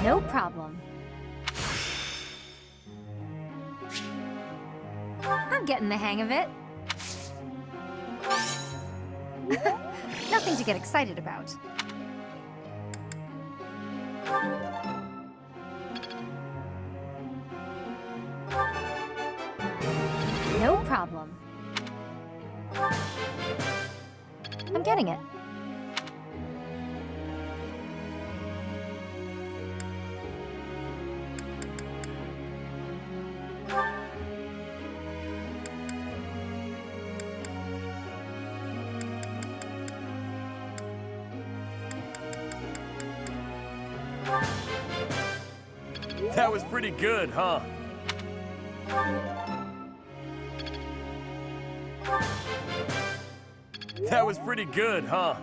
No problem. I'm getting the hang of it. Nothing to get excited about. No problem. I'm getting it. That was pretty good, huh? That was pretty good, huh?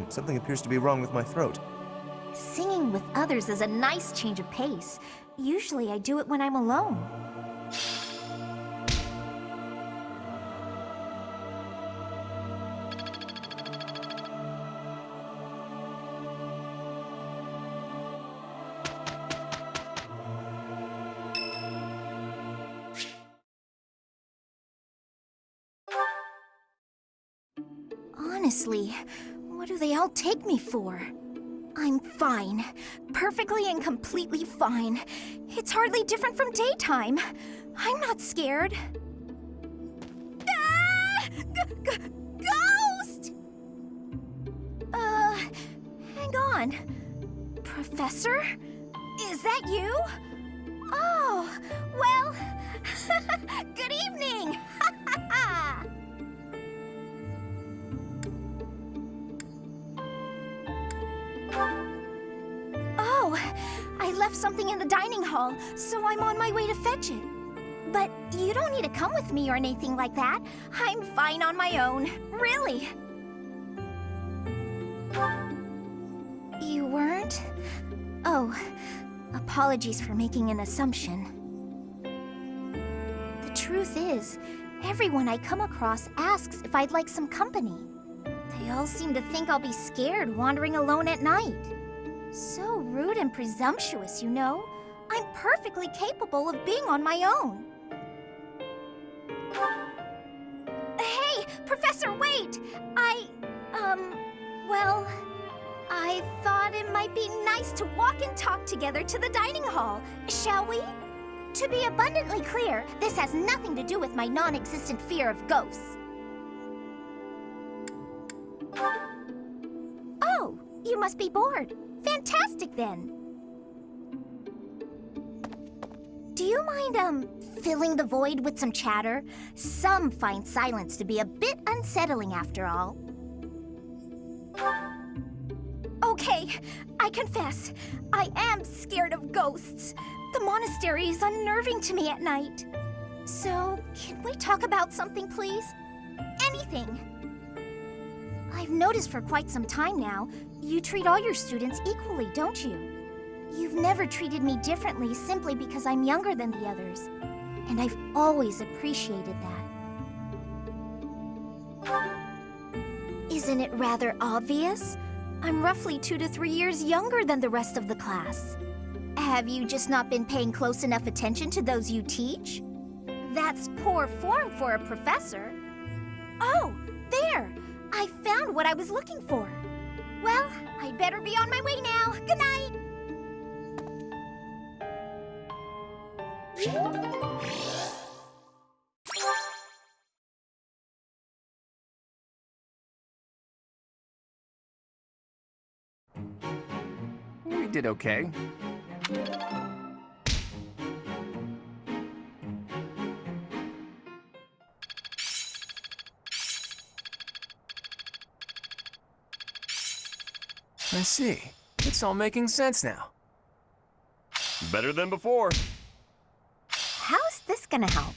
Something appears to be wrong with my throat. Singing with others is a nice change of pace. Usually I do it when I'm alone. Honestly, what do they all take me for? I'm fine. Perfectly and completely fine. It's hardly different from daytime. I'm not scared. Ah! Ghost! Hang on. Professor? Is that you? Oh, well, good evening! Oh, I left something in the dining hall, so I'm on my way to fetch it. But you don't need to come with me or anything like that. I'm fine on my own, really. You weren't? Oh, apologies for making an assumption. The truth is, everyone I come across asks if I'd like some company. They all seem to think I'll be scared wandering alone at night. So rude and presumptuous, you know. I'm perfectly capable of being on my own. Hey, Professor, wait! Well, I thought it might be nice to walk and talk together to the dining hall. Shall we? To be abundantly clear, this has nothing to do with my non-existent fear of ghosts. Oh, you must be bored. Fantastic, then. Do you mind, filling the void with some chatter? Some find silence to be a bit unsettling, after all. Okay, I confess, I am scared of ghosts. The monastery is unnerving to me at night. So, can we talk about something, please? Anything. I've noticed for quite some time now, you treat all your students equally, don't you? You've never treated me differently simply because I'm younger than the others. And I've always appreciated that. Isn't it rather obvious? I'm roughly 2 to 3 years younger than the rest of the class. Have you just not been paying close enough attention to those you teach? That's poor form for a professor. Oh, there! I found what I was looking for. Well, I better be on my way now. Good night. We did okay. I see. It's all making sense now. Better than before. How's this gonna help?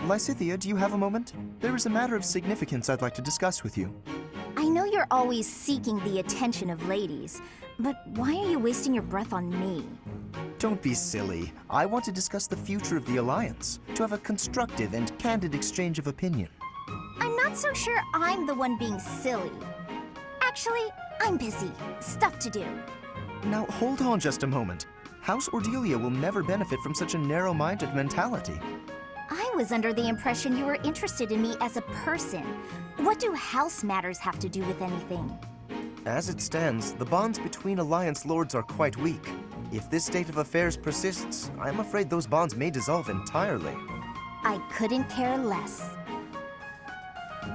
Lysithea, do you have a moment? There is a matter of significance I'd like to discuss with you. I know you're always seeking the attention of ladies, but why are you wasting your breath on me? Don't be silly. I want to discuss the future of the Alliance, to have a constructive and candid exchange of opinion. I'm not so sure I'm the one being silly. Actually, I'm busy. Stuff to do. Now, hold on just a moment. House Ordelia will never benefit from such a narrow-minded mentality. I was under the impression you were interested in me as a person. What do house matters have to do with anything? As it stands, the bonds between Alliance lords are quite weak. If this state of affairs persists, I'm afraid those bonds may dissolve entirely. I couldn't care less.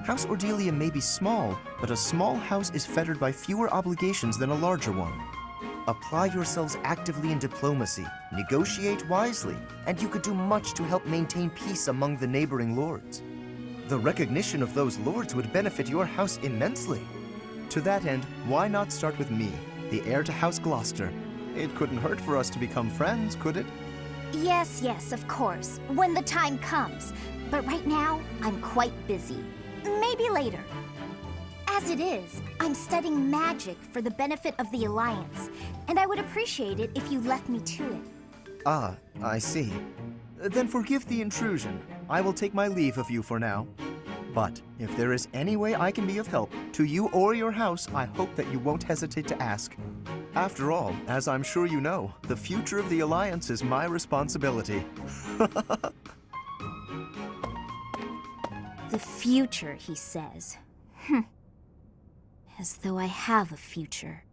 House Ordelia may be small, but a small house is fettered by fewer obligations than a larger one. Apply yourselves actively in diplomacy, negotiate wisely, and you could do much to help maintain peace among the neighboring lords. The recognition of those lords would benefit your house immensely. To that end, why not start with me, the heir to House Gloucester? It couldn't hurt for us to become friends, could it? Yes, of course, when the time comes. But right now, I'm quite busy. Maybe later. As it is, I'm studying magic for the benefit of the Alliance, and I would appreciate it if you left me to it. Ah, I see. Then forgive the intrusion. I will take my leave of you for now. But if there is any way I can be of help to you or your house, I hope that you won't hesitate to ask. After all, as I'm sure you know, the future of the Alliance is my responsibility. The future, he says. As though I have a future.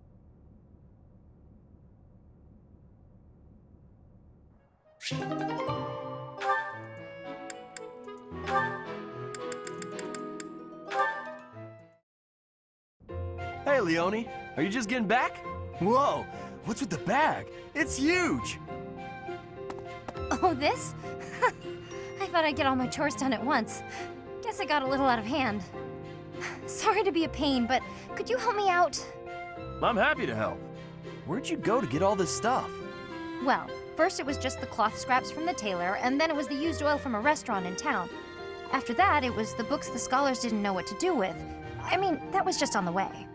Hey, Leone. Are you just getting back? Whoa, what's with the bag? It's huge! Oh, this? I thought I'd get all my chores done at once. Guess I got a little out of hand. Sorry to be a pain, but could you help me out? I'm happy to help. Where'd you go to get all this stuff? Well, first it was just the cloth scraps from the tailor, and then it was the used oil from a restaurant in town. After that, it was the books the scholars didn't know what to do with. I mean, that was just on the way.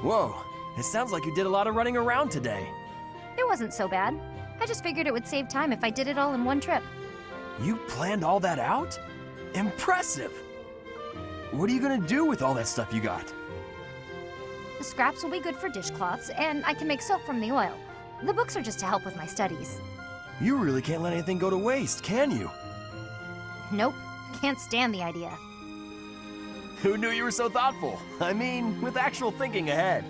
Whoa, it sounds like you did a lot of running around today. It wasn't so bad. I just figured it would save time if I did it all in one trip. You planned all that out? Impressive! What are you gonna do with all that stuff you got? The scraps will be good for dishcloths, and I can make soap from the oil. The books are just to help with my studies. You really can't let anything go to waste, can you? Nope, can't stand the idea. Who knew you were so thoughtful? I mean, with actual thinking ahead.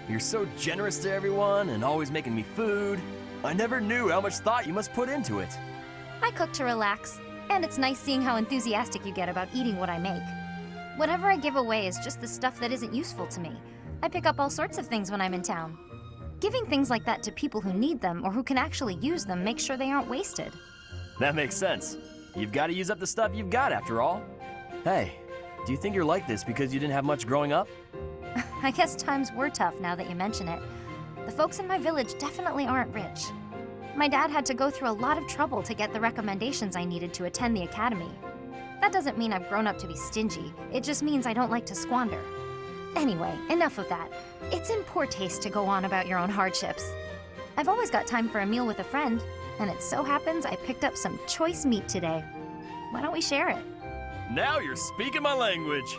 You're so generous to everyone and always making me food. I never knew how much thought you must put into it. I cook to relax, and it's nice seeing how enthusiastic you get about eating what I make. Whatever I give away is just the stuff that isn't useful to me. I pick up all sorts of things when I'm in town. Giving things like that to people who need them or who can actually use them makes sure they aren't wasted. That makes sense. You've got to use up the stuff you've got after all. Hey, do you think you're like this because you didn't have much growing up? I guess times were tough now that you mention it. The folks in my village definitely aren't rich. My dad had to go through a lot of trouble to get the recommendations I needed to attend the academy. That doesn't mean I've grown up to be stingy, it just means I don't like to squander. Anyway, enough of that. It's in poor taste to go on about your own hardships. I've always got time for a meal with a friend, and it so happens I picked up some choice meat today. Why don't we share it? Now you're speaking my language.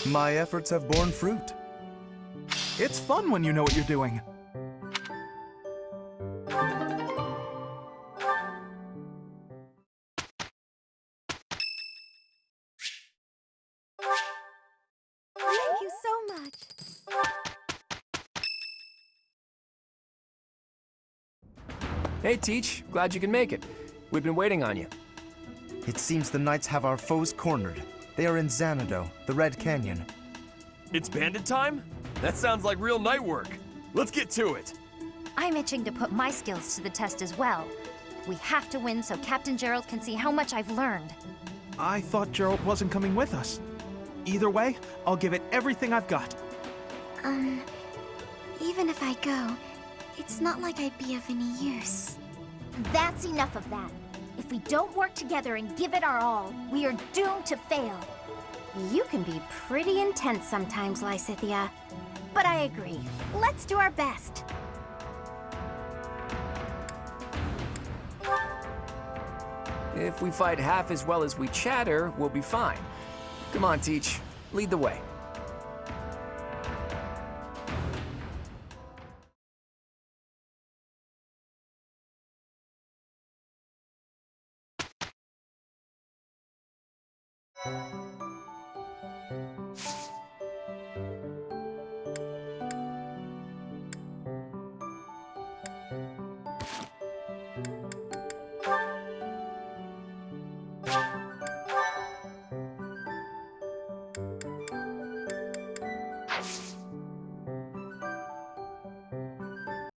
My efforts have borne fruit. It's fun when you know what you're doing. Thank you so much. Hey, Teach. Glad you can make it. We've been waiting on you. It seems the knights have our foes cornered. They are in Xanadu, the Red Canyon. It's bandit time? That sounds like real night work. Let's get to it. I'm itching to put my skills to the test as well. We have to win so Captain Gerald can see how much I've learned. I thought Gerald wasn't coming with us. Either way, I'll give it everything I've got. Even if I go, it's not like I'd be of any use. That's enough of that. If we don't work together and give it our all, we are doomed to fail. You can be pretty intense sometimes, Lysithia. But I agree. Let's do our best. If we fight half as well as we chatter, we'll be fine. Come on, Teach. Lead the way.